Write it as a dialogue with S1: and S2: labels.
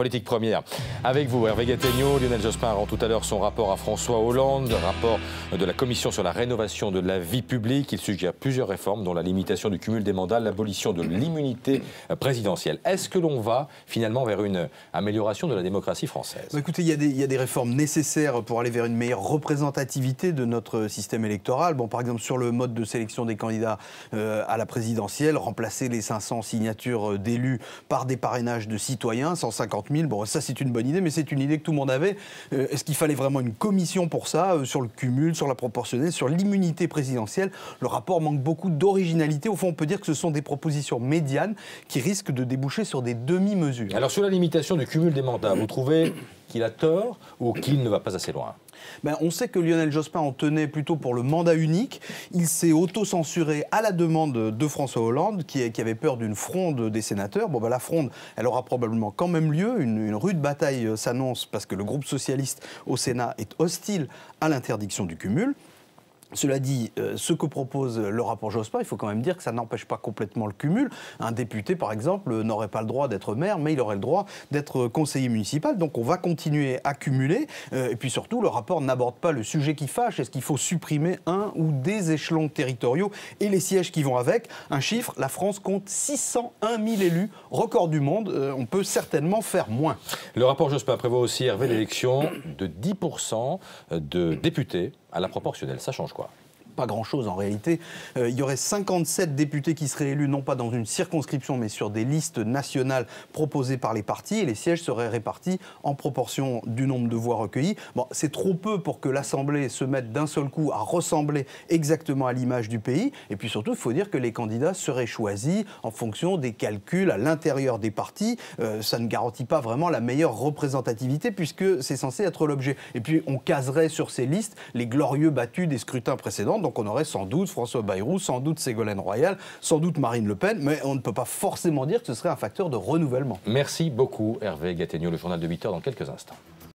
S1: Politique première. Avec vous, Hervé Gattegno, Lionel Jospin rend tout à l'heure son rapport à François Hollande, rapport de la Commission sur la rénovation de la vie publique. Il suggère plusieurs réformes, dont la limitation du cumul des mandats, l'abolition de l'immunité présidentielle. Est-ce que l'on va finalement vers une amélioration de la démocratie française?
S2: Écoutez, il y a des réformes nécessaires pour aller vers une meilleure représentativité de notre système électoral. Bon, par exemple, sur le mode de sélection des candidats à la présidentielle, remplacer les 500 signatures d'élus par des parrainages de citoyens, 150 000. Bon, ça c'est une bonne idée, mais c'est une idée que tout le monde avait. Est-ce qu'il fallait vraiment une commission pour ça, sur le cumul, sur la proportionnelle, sur l'immunité présidentielle? Le rapport manque beaucoup d'originalité. Au fond, on peut dire que ce sont des propositions médianes qui risquent de déboucher sur des demi-mesures.
S1: Alors sur la limitation du cumul des mandats, vous trouvez qu'il a tort ou qu'il ne va pas assez loin?
S2: On sait que Lionel Jospin en tenait plutôt pour le mandat unique. Il s'est auto-censuré à la demande de François Hollande, qui avait peur d'une fronde des sénateurs. La fronde, elle aura probablement quand même lieu. Une rude bataille s'annonce parce que le groupe socialiste au Sénat est hostile à l'interdiction du cumul. Cela dit, ce que propose le rapport Jospin, il faut quand même dire que ça n'empêche pas complètement le cumul. Un député, par exemple, n'aurait pas le droit d'être maire, mais il aurait le droit d'être conseiller municipal. Donc on va continuer à cumuler. Et puis surtout, le rapport n'aborde pas le sujet qui fâche. Est-ce qu'il faut supprimer un ou des échelons territoriaux et les sièges qui vont avec? Un chiffre, la France compte 601 000 élus, record du monde. On peut certainement faire moins.
S1: Le rapport Jospin prévoit aussi, Hervé, l'élection de 10% de députés à la proportionnelle. Ça change quoi?
S2: Pas grand-chose en réalité. Il y aurait 57 députés qui seraient élus, non pas dans une circonscription, mais sur des listes nationales proposées par les partis, et les sièges seraient répartis en proportion du nombre de voix recueillies. C'est trop peu pour que l'Assemblée se mette d'un seul coup à ressembler exactement à l'image du pays. Et puis surtout, il faut dire que les candidats seraient choisis en fonction des calculs à l'intérieur des partis. Ça ne garantit pas vraiment la meilleure représentativité, puisque c'est censé être l'objet. Et puis on caserait sur ces listes les glorieux battus des scrutins précédents. Donc on aurait sans doute François Bayrou, sans doute Ségolène Royal, sans doute Marine Le Pen, mais on ne peut pas forcément dire que ce serait un facteur de renouvellement.
S1: Merci beaucoup Hervé Gattegno, le journal de 8 heures dans quelques instants.